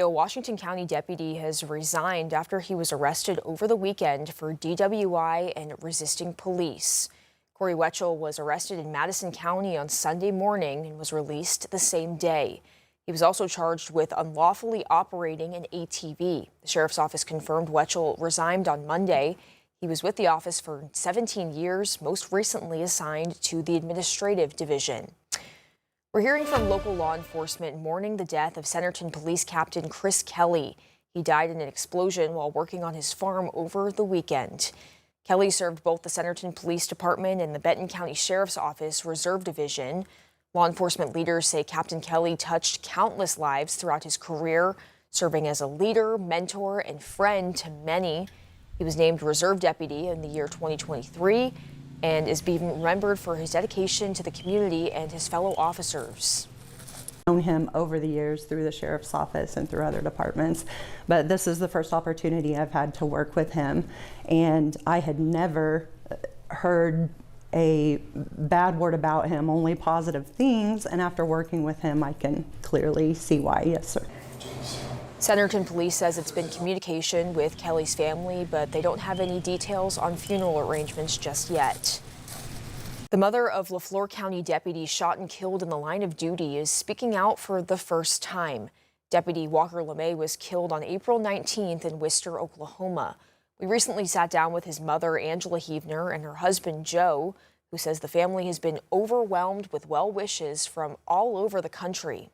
A Washington County deputy has resigned after he was arrested over the weekend for DWI and resisting police. Don Whelchel was arrested in Madison County on Sunday morning and was released the same day. He was also charged with unlawfully operating an ATV. The sheriff's office confirmed Whelchel resigned on Monday. He was with the office for 17 years, most recently assigned to the administrative division. We're hearing from local law enforcement mourning the death of Centerton Police Captain Chris Kelly. He died in an explosion while working on his farm over the weekend. Kelly served both the Centerton Police Department and the Benton County Sheriff's Office Reserve Division. Law enforcement leaders say Captain Kelly touched countless lives throughout his career, serving as a leader, mentor, and friend to many. He was named Reserve Deputy in the year 2023 and is being remembered for his dedication to the community and his fellow officers. I've known him over the years through the sheriff's office and through other departments, but this is the first opportunity I've had to work with him, and I had never heard a bad word about him, only positive things, and after working with him I can clearly see why. Yes, sir. Centerton Police says it's been communication with Kelly's family, but they don't have any details on funeral arrangements just yet. The mother of LaFleur County deputy shot and killed in the line of duty is speaking out for the first time. Deputy Walker LeMay was killed on April 19th in Wister, Oklahoma. We recently sat down with his mother, Angela Heavner, and her husband, Joe, who says the family has been overwhelmed with well wishes from all over the country.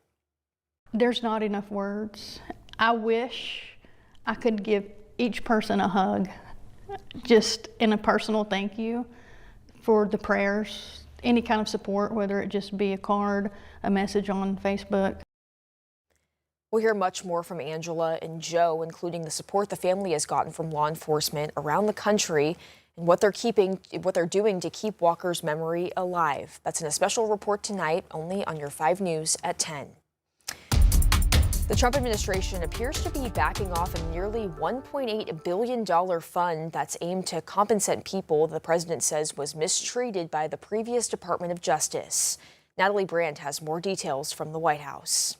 There's not enough words. I wish I could give each person a hug, just in a personal thank you for the prayers, any kind of support, whether it just be a card, a message on Facebook. We'll hear much more from Angela and Joe, including the support the family has gotten from law enforcement around the country and what they're doing to keep Walker's memory alive. That's in a special report tonight, only on your 5 News at 10. The Trump administration appears to be backing off a nearly $1.8 billion fund that's aimed to compensate people the president says was mistreated by the previous Department of Justice. Natalie Brandt has more details from the White House.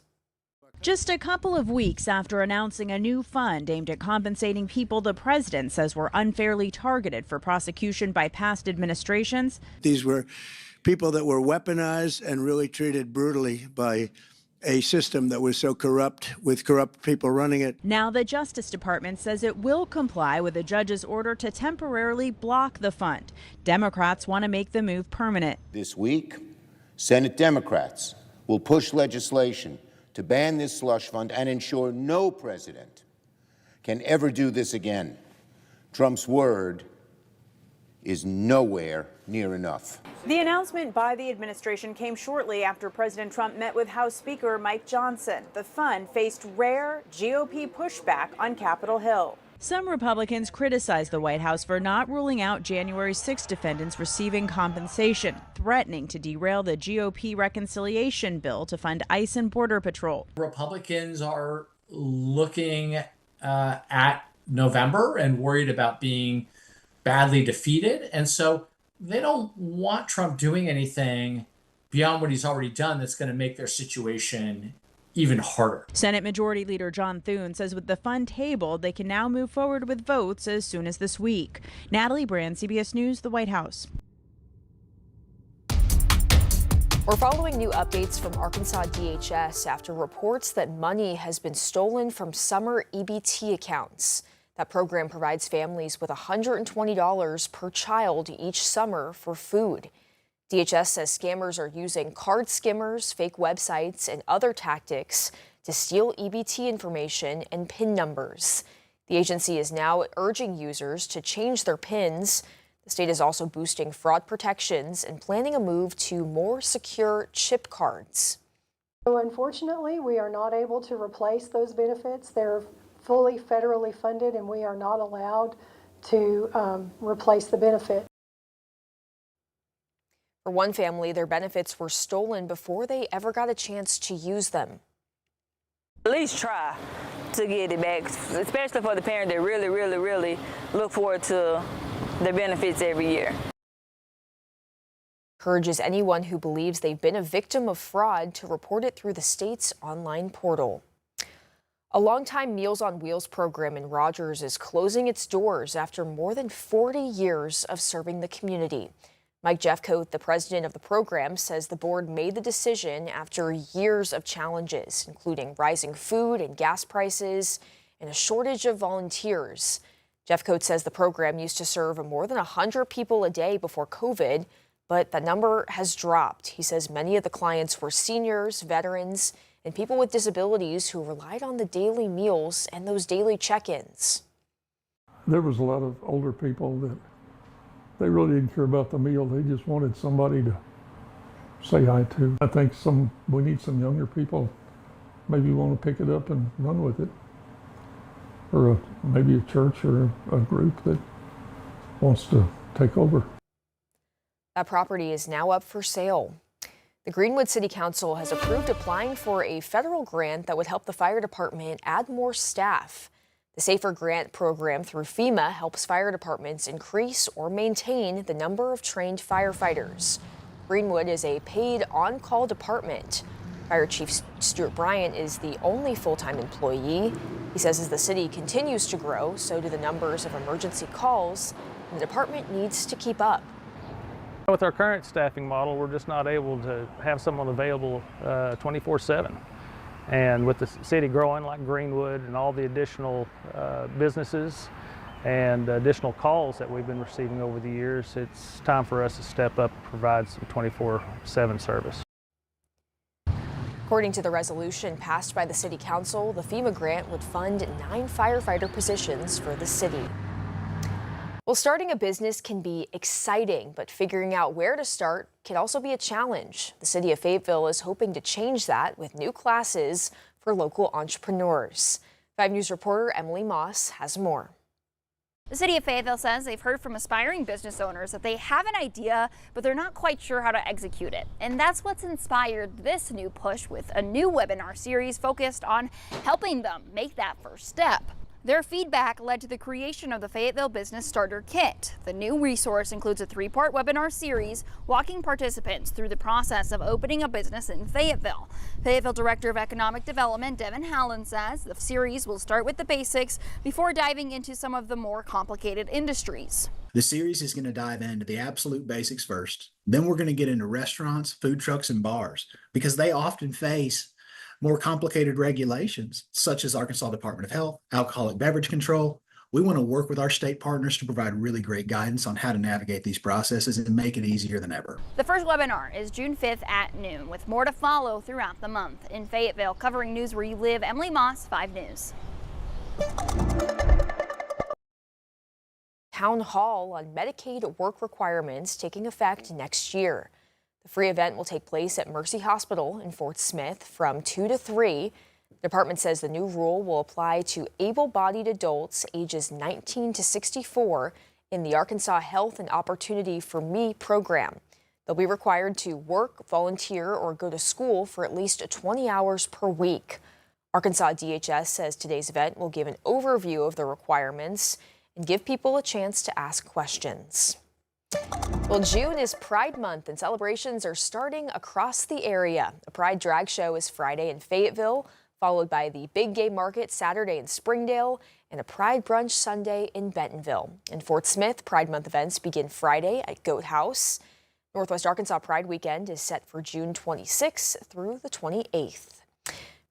Just a couple of weeks after announcing a new fund aimed at compensating people the president says were unfairly targeted for prosecution by past administrations. These were people that were weaponized and really treated brutally by a system that was so corrupt, with corrupt people running it. Now the Justice Department says it will comply with a judge's order to temporarily block the fund. Democrats want to make the move permanent. This week, Senate Democrats will push legislation to ban this slush fund and ensure no president can ever do this again. Trump's word is nowhere near enough. The announcement by the administration came shortly after President Trump met with House Speaker Mike Johnson. The fund faced rare GOP pushback on Capitol Hill. Some Republicans criticized the White House for not ruling out January 6 defendants receiving compensation, threatening to derail the GOP reconciliation bill to fund ICE and Border Patrol. Republicans are looking at November and worried about being badly defeated, and so they don't want Trump doing anything beyond what he's already done that's going to make their situation even harder. Senate Majority Leader John Thune says with the fund tabled, they can now move forward with votes as soon as this week. Natalie Brand, CBS News, the White House. We're following new updates from Arkansas DHS after reports that money has been stolen from summer EBT accounts. That program provides families with $120 per child each summer for food. DHS says scammers are using card skimmers, fake websites, and other tactics to steal EBT information and PIN numbers. The agency is now urging users to change their PINs. The state is also boosting fraud protections and planning a move to more secure chip cards. So unfortunately, we are not able to replace those benefits. They're fully federally funded, and we are not allowed to replace the benefit. For one family, their benefits were stolen before they ever got a chance to use them. At least try to get it back, especially for the parent that really look forward to their benefits every year. Encourages anyone who believes they've been a victim of fraud to report it through the state's online portal. A longtime Meals on Wheels program in Rogers is closing its doors after more than 40 years of serving the community. Mike Jeffcoat, the president of the program, says the board made the decision after years of challenges, including rising food and gas prices and a shortage of volunteers. Jeffcoat says the program used to serve more than 100 people a day before COVID, but that number has dropped. He says many of the clients were seniors, veterans, and people with disabilities who relied on the daily meals and those daily check-ins. There was a lot of older people that they really didn't care about the meal. They just wanted somebody to say hi to. I think we need some younger people maybe want to pick it up and run with it. Or maybe a church or a group that wants to take over. That property is now up for sale. The Greenwood City Council has approved applying for a federal grant that would help the fire department add more staff. The Safer Grant program through FEMA helps fire departments increase or maintain the number of trained firefighters. Greenwood is a paid on-call department. Fire Chief Stuart Bryant is the only full-time employee. He says as the city continues to grow, so do the numbers of emergency calls, and the department needs to keep up. With our current staffing model, we're just not able to have someone available 24/7. And with the city growing like Greenwood and all the additional businesses and additional calls that we've been receiving over the years, it's time for us to step up and provide some 24/7 service. According to the resolution passed by the City Council, the FEMA grant would fund 9 firefighter positions for the city. Well, starting a business can be exciting, but figuring out where to start can also be a challenge. The city of Fayetteville is hoping to change that with new classes for local entrepreneurs. 5 News reporter Emily Moss has more. The city of Fayetteville says they've heard from aspiring business owners that they have an idea, but they're not quite sure how to execute it. And that's what's inspired this new push with a new webinar series focused on helping them make that first step. Their feedback led to the creation of the Fayetteville Business Starter Kit. The new resource includes a 3-part webinar series walking participants through the process of opening a business in Fayetteville. Fayetteville Director of Economic Development Devin Hallen says the series will start with the basics before diving into some of the more complicated industries. The series is going to dive into the absolute basics first. Then we're going to get into restaurants, food trucks, and bars because they often face more complicated regulations, such as Arkansas Department of Health, alcoholic beverage control. We want to work with our state partners to provide really great guidance on how to navigate these processes and make it easier than ever. The first webinar is June 5th at noon, with more to follow throughout the month. In Fayetteville, covering news where you live, Emily Moss, 5 News. Town Hall on Medicaid work requirements taking effect next year. The free event will take place at Mercy Hospital in Fort Smith from 2 to 3. The department says the new rule will apply to able-bodied adults ages 19 to 64 in the Arkansas Health and Opportunity for Me program. They'll be required to work, volunteer, or go to school for at least 20 hours per week. Arkansas DHS says today's event will give an overview of the requirements and give people a chance to ask questions. Well, June is Pride Month and celebrations are starting across the area. A Pride drag show is Friday in Fayetteville, followed by the Big Game Market Saturday in Springdale and a Pride Brunch Sunday in Bentonville. In Fort Smith, Pride Month events begin Friday at Goat House. Northwest Arkansas Pride Weekend is set for June 26th through the 28th.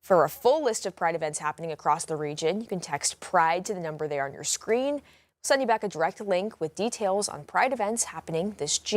For a full list of Pride events happening across the region, you can text PRIDE to the number there on your screen. We'll send you back a direct link with details on Pride events happening this June.